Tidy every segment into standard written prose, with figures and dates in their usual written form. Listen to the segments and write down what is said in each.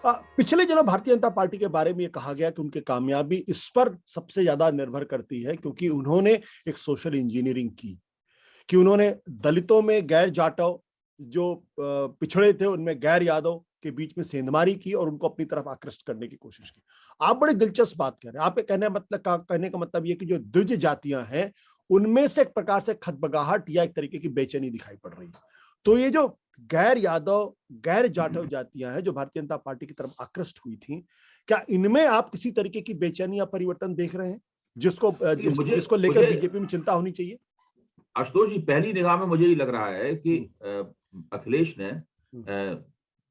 पिछले दिनों भारतीय जनता पार्टी के बारे में ये कहा गया कि उनकी कामयाबी इस पर सबसे ज्यादा निर्भर करती है क्योंकि उन्होंने एक सोशल इंजीनियरिंग की, कि उन्होंने दलितों में गैर जाटव जो पिछड़े थे उनमें गैर यादव के बीच में सेंधमारी की और उनको अपनी तरफ आकृष्ट करने की कोशिश की। आप बड़ी दिलचस्प बात कह रहे हैं। आपके कहने का मतलब ये कि जो द्विज जातियां हैं उनमें से एक प्रकार से खतबगाहट या एक तरीके की बेचैनी दिखाई पड़ रही है। तो ये जो गैर यादव गैर जाटव जातियां हैं जो भारतीय जनता पार्टी की तरफ आकृष्ट हुई थी, क्या इनमें आप किसी तरीके की बेचैनी या परिवर्तन देख रहे हैं जिसको लेकर बीजेपी में चिंता होनी चाहिए? आशुतोष जी, पहली निगाह में मुझे ये लग रहा है कि अखिलेश ने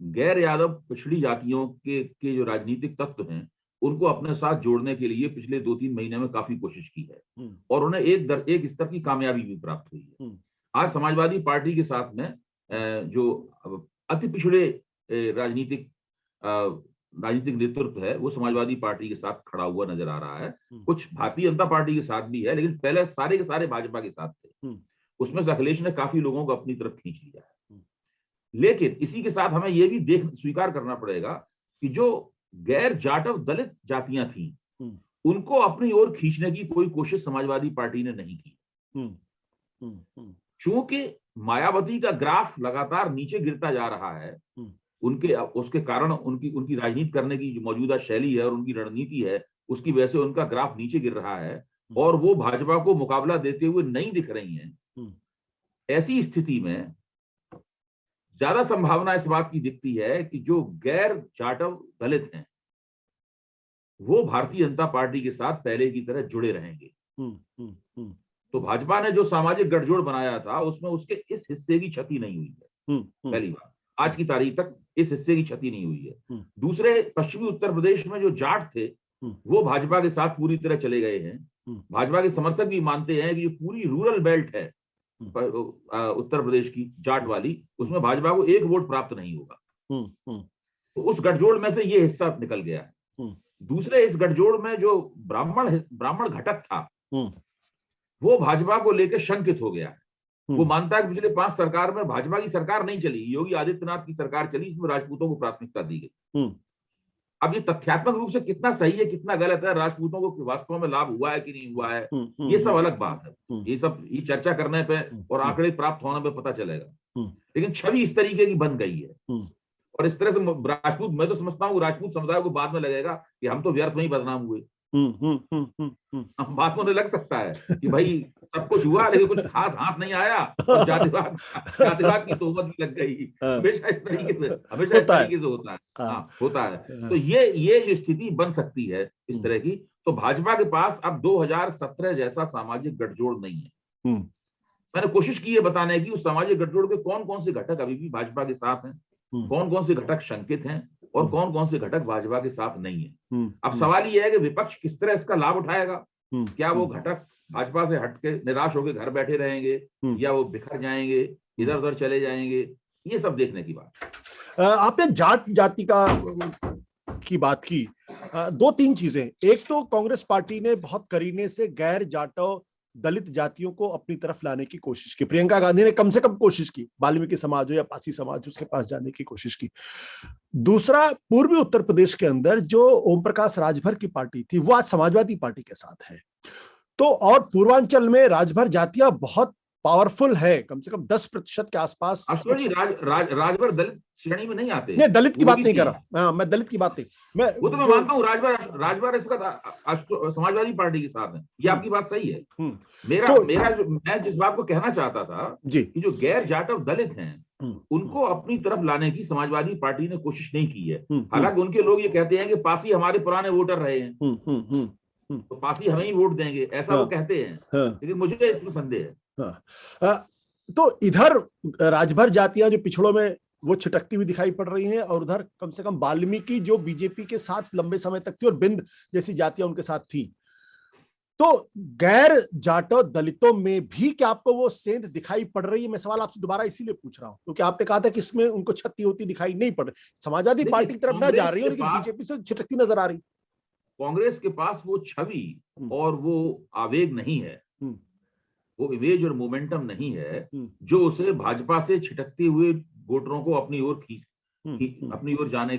गैर यादव पिछड़ी जातियों के जो राजनीतिक तत्व हैं उनको अपने साथ जोड़ने के लिए पिछले 2-3 महीने में काफी कोशिश की है और उन्हें एक स्तर की कामयाबी भी प्राप्त हुई है। आज समाजवादी पार्टी के साथ में जो अति पिछड़े राजनीतिक नेतृत्व है वो समाजवादी पार्टी के साथ खड़ा हुआ नजर आ रहा है। कुछ भारतीय जनता पार्टी के साथ भी है, लेकिन पहले सारे के सारे भाजपा के साथ थे। उसमें से अखिलेश ने काफी लोगों को अपनी तरफ खींच लिया है। लेकिन इसी के साथ हमें यह भी स्वीकार करना पड़ेगा कि जो गैर जाटव दलित जातियां थी उनको अपनी ओर खींचने की कोई कोशिश समाजवादी पार्टी ने नहीं की। चूंकि मायावती का ग्राफ लगातार नीचे गिरता जा रहा है, उसके कारण उनकी राजनीति करने की जो मौजूदा शैली है और उनकी रणनीति है उसकी वजह से उनका ग्राफ नीचे गिर रहा है और वो भाजपा को मुकाबला देते हुए नहीं दिख रही हैं। ऐसी स्थिति में ज्यादा संभावना इस बात की दिखती है कि जो गैर जाटव दलित हैं वो भारतीय जनता पार्टी के साथ पहले की तरह जुड़े रहेंगे। तो भाजपा ने जो सामाजिक गठजोड़ बनाया था उसमें उसके इस हिस्से की क्षति नहीं हुई है। पहली बात, आज की तारीख तक इस हिस्से की क्षति नहीं हुई है। दूसरे, पश्चिमी उत्तर प्रदेश में जो जाट थे वो भाजपा के साथ पूरी तरह चले गए हैं। भाजपा के समर्थक भी मानते हैं कि जो पूरी रूरल बेल्ट है उत्तर प्रदेश की जाट वाली, उसमें भाजपा को एक वोट प्राप्त नहीं होगा। तो उस गठजोड़ में से ये हिस्सा निकल गया है। दूसरे, इस गठजोड़ में जो ब्राह्मण घटक था वो भाजपा को लेकर शंकित हो गया है। वो मानता है कि पिछले 5 सरकार में भाजपा की सरकार नहीं चली, योगी आदित्यनाथ की सरकार चली, इसमें राजपूतों को प्राथमिकता दी गई। अब ये तथ्यात्मक रूप से कितना सही है कितना गलत है, राजपूतों को वास्तव में लाभ हुआ है कि नहीं हुआ है, ये सब अलग बात है। ये चर्चा करने पे और आंकड़े प्राप्त होने पे पता चलेगा। लेकिन छवि इस तरीके की बन गई है और इस तरह से राजपूत, मैं तो समझता हूँ राजपूत समुदाय को बाद में लगेगा कि हम तो व्यर्थ में ही बदनाम हुए। बात मुझे लग सकता है कि भाई सब कुछ हुआ लेकिन कुछ खास हाथ नहीं आया और जातिवाद की तोहमत भी लग गई। हमेशा इस तरीके से होता है। तो ये जो स्थिति बन सकती है इस तरह की, तो भाजपा के पास अब 2017 जैसा सामाजिक गठजोड़ नहीं है। मैंने कोशिश की है बताने की उस सामाजिक गठजोड़ के कौन कौन से घटक अभी भी भाजपा के साथ हैं, कौन कौन से घटक शंकित हैं और कौन कौन से घटक भाजपा के साथ नहीं है। अब सवाल यह है कि विपक्ष किस तरह इसका लाभ उठाएगा। क्या वो घटक भाजपा से हटके निराश होकर घर बैठे रहेंगे या वो बिखर जाएंगे, इधर उधर चले जाएंगे, ये सब देखने की बात। आपने जाट जाति की बात की। 2-3 चीजें, एक तो कांग्रेस पार्टी ने बहुत करीने से गैर जाटव दलित जातियों को अपनी तरफ लाने की कोशिश की। प्रियंका गांधी ने कम से कम कोशिश की, वाल्मीकि समाज हो या पासी समाज उसके पास जाने की कोशिश की। दूसरा, पूर्वी उत्तर प्रदेश के अंदर जो ओम प्रकाश राजभर की पार्टी थी वो आज समाजवादी पार्टी के साथ है। तो और पूर्वांचल में राजभर जातियां बहुत पावरफुल है, कम से कम 10% के आसपास। राजभर दलित श्रेणी में नहीं आते। नहीं, दलित की बात नहीं कर रहा मैं दलित की बात नहीं, वो तो मैं मानता हूँ राजभर इसका समाजवादी पार्टी के साथ है, ये आपकी बात सही है। मैं जिस बात को कहना चाहता था कि जो गैर जाटव दलित हैं उनको अपनी तरफ लाने की समाजवादी पार्टी ने कोशिश नहीं की है। हालांकि उनके लोग ये कहते हैं कि पासी हमारे पुराने वोटर रहे हैं तो पासी हमें ही वोट देंगे, ऐसा वो कहते हैं। लेकिन मुझे इसमें संदेह है। तो इधर राजभर जातियां जो पिछड़ों में वो छिटकती हुई दिखाई पड़ रही हैं और उधर कम से कम वाल्मीकि जो बीजेपी के साथ लंबे समय तक थी और बिंद जैसी जातियां उनके साथ थी। तो गैर जाटव दलितों में भी क्या आपको वो सेंध दिखाई पड़ रही है? मैं सवाल आपसे दोबारा इसीलिए पूछ रहा हूं क्योंकि आपने कहा था कि इसमें उनको क्षति होती दिखाई नहीं पड़ रही, समाजवादी पार्टी की तरफ ना जा रही है लेकिन बीजेपी से छिटकती नजर आ रही। कांग्रेस के पास वो छवि और वो आवेग नहीं है, वो इमेज और मोमेंटम नहीं है जो उसे भाजपा से छिटकते हुए वोटरों को अपनी ओर कि अपनी ओर जाने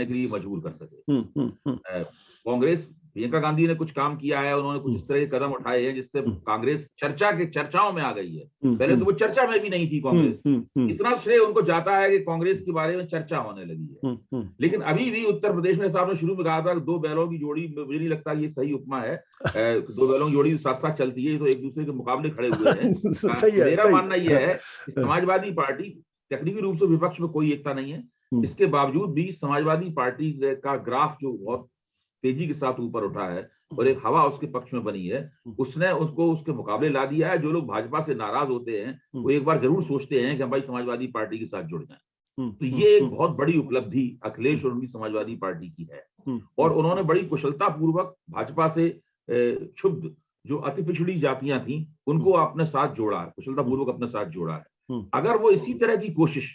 के लिए मजबूर कर सके। कांग्रेस, प्रियंका गांधी ने कुछ काम किया है, उन्होंने कुछ इस तरह के कदम उठाए हैं जिससे कांग्रेस चर्चाओं में आ गई है। पहले तो वो चर्चा में भी नहीं थी कांग्रेस। इतना श्रेय उनको जाता है कि कांग्रेस के बारे में चर्चा होने लगी है। लेकिन अभी भी उत्तर प्रदेश में साहब ने शुरू में कहा था कि दो बैलों की जोड़ी, मुझे नहीं लगता ये सही उपमा है। दो बैलों की जोड़ी साथ साथ चलती है, तो एक दूसरे के मुकाबले खड़े हुए हैं। मेरा मानना यह है कि समाजवादी पार्टी तकनीकी रूप से विपक्ष में कोई एकता नहीं है, इसके बावजूद भी समाजवादी पार्टी का ग्राफ जो बहुत तेजी के साथ ऊपर उठा है और एक हवा उसके पक्ष में बनी है, उसने उसको उसके मुकाबले ला दिया है। जो लोग भाजपा से नाराज होते हैं वो एक बार जरूर सोचते हैं कि हम भाई समाजवादी पार्टी के साथ जुड़ जाएं। तो ये एक बहुत बड़ी उपलब्धि अखिलेश और उनकी समाजवादी पार्टी की है। और उन्होंने बड़ी कुशलता पूर्वक भाजपा से क्षुब्ध जो अति पिछड़ी जातियां थी उनको अपने साथ जोड़ा है, कुशलता पूर्वक अपने साथ जोड़ा है। अगर वो इसी तरह की कोशिश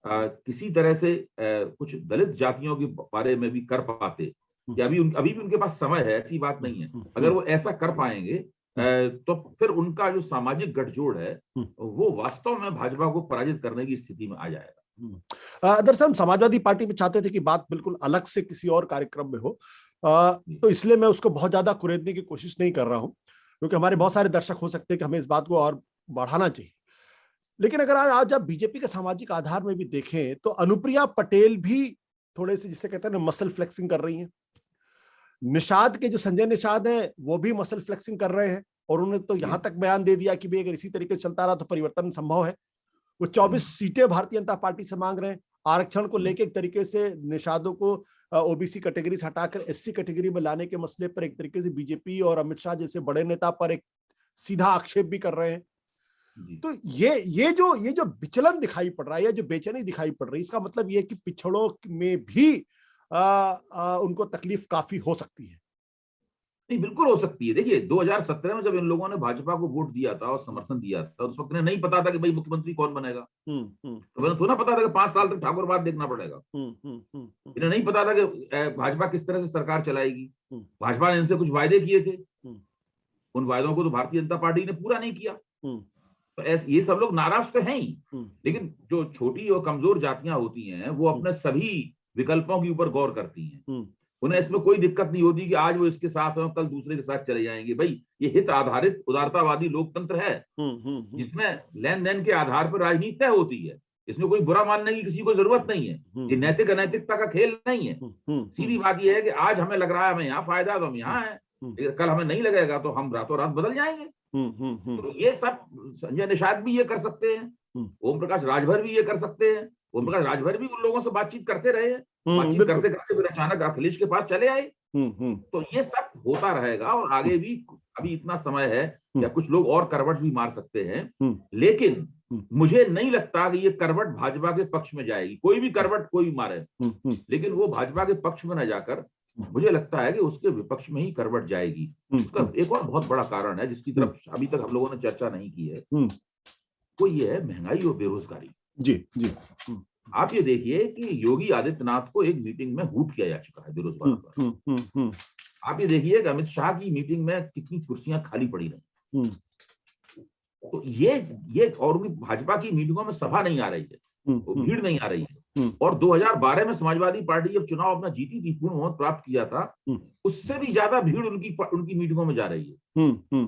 किसी तरह से कुछ दलित जातियों के बारे में भी कर पाते, कि अभी भी उनके पास समय है, ऐसी बात नहीं है, अगर वो ऐसा कर पाएंगे तो फिर उनका जो सामाजिक गठजोड़ है वो वास्तव में भाजपा को पराजित करने की स्थिति में आ जाएगा। दरअसल हम समाजवादी पार्टी में चाहते थे कि बात बिल्कुल अलग से किसी और कार्यक्रम में हो, तो इसलिए मैं उसको बहुत ज्यादा कुरेदने की कोशिश नहीं कर रहा हूं, क्योंकि हमारे बहुत सारे दर्शक हो सकते हैं कि हमें इस बात को और बढ़ाना चाहिए। लेकिन अगर आज आप बीजेपी के सामाजिक आधार में भी देखें तो अनुप्रिया पटेल भी थोड़े से, जिसे कहते हैं ना, मसल फ्लेक्सिंग कर रही हैं। निषाद के जो संजय निषाद हैं वो भी मसल फ्लेक्सिंग कर रहे हैं, और उन्होंने तो यहां तक बयान दे दिया कि भाई अगर इसी तरीके से चलता रहा तो परिवर्तन संभव है। वो 24 सीटें भारतीय जनता पार्टी से मांग रहे हैं। आरक्षण को लेकर एक तरीके से निषादों को ओबीसी कैटेगरी से हटाकर एससी कैटेगरी में लाने के मसले पर एक तरीके से बीजेपी और अमित शाह जैसे बड़े नेता पर एक सीधा आक्षेप भी कर रहे हैं। तो ये जो विचलन दिखाई पड़ रहा है या जो बेचैनी दिखाई पड़ रही है, इसका मतलब ये कि पिछड़ों में भी उनको तकलीफ काफी हो सकती है। नहीं, बिल्कुल हो सकती है। देखिए 2017 में जब इन लोगों ने भाजपा को वोट दिया था और समर्थन दिया था, उस वक्त नहीं पता था कि भाई मुख्यमंत्री कौन बनेगा। तो मैंने थोड़ा पता था कि 5 साल तक ठाकुरबाद देखना पड़ेगा। इन्हें नहीं पता था कि भाजपा किस तरह से सरकार चलाएगी। भाजपा ने इनसे कुछ वायदे किए थे, उन वायदों को तो भारतीय जनता पार्टी ने पूरा नहीं किया। तो ये सब लोग नाराज तो हैं ही, लेकिन जो छोटी और कमजोर जातियां होती हैं वो अपने सभी विकल्पों के ऊपर गौर करती हैं। उन्हें इसमें कोई दिक्कत नहीं होती कि आज वो इसके साथ हैं कल दूसरे के साथ चले जाएंगे। भाई ये हित आधारित उदारतावादी लोकतंत्र है जिसमें लेन देन के आधार पर राजनीति तय होती है। इसमें कोई बुरा मानने की किसी को जरूरत नहीं है। ये नैतिक अनैतिकता का खेल नहीं है। सीधी बात यह है कि आज हमें लग रहा है हमें यहाँ फायदा तो हम यहाँ है, कल हमें नहीं लगेगा तो हम रातों रात बदल जाएंगे। तो ये सब संजय निषाद भी ये कर सकते हैं, ओम प्रकाश राजभर भी ये कर सकते हैं। ओम प्रकाश राजभर भी उन लोगों से बातचीत करते रहे, बातचीत करते करते फिर अचानक अखिलेश के पास चले आए। तो ये सब होता रहेगा और आगे भी अभी इतना समय है या कुछ लोग और करवट भी मार सकते हैं, लेकिन मुझे नहीं लगता कि ये करवट भाजपा के पक्ष में जाएगी। कोई भी करवट कोई भी मारे, लेकिन वो भाजपा के पक्ष में न जाकर मुझे लगता है कि उसके विपक्ष में ही करवट जाएगी। उसका एक और बहुत बड़ा कारण है जिसकी तरफ अभी तक हम लोगों ने चर्चा नहीं की है, वो ये है महंगाई और बेरोजगारी। जी। आप ये देखिए कि योगी आदित्यनाथ को एक मीटिंग में हूट किया जा चुका है बेरोजगारों पर। आप ये देखिए कि अमित शाह की मीटिंग में कितनी कुर्सियां खाली पड़ी रही। तो ये और भी भाजपा की मीटिंगों में सभा नहीं आ रही है, भीड़ नहीं आ रही है। और 2012 में समाजवादी पार्टी जब चुनाव अपना जीती थी, पूर्ण बहुमत प्राप्त किया था, उससे भी ज्यादा भीड़ उनकी मीटिंगों में जा रही है।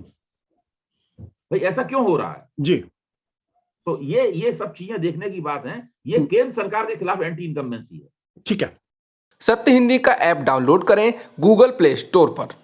भाई ऐसा क्यों हो रहा है जी? तो ये सब चीजें देखने की बात है। ये केंद्र सरकार के खिलाफ एंटी इनकम्बेंसी है। ठीक है। सत्य हिंदी का ऐप डाउनलोड करें गूगल प्ले स्टोर पर।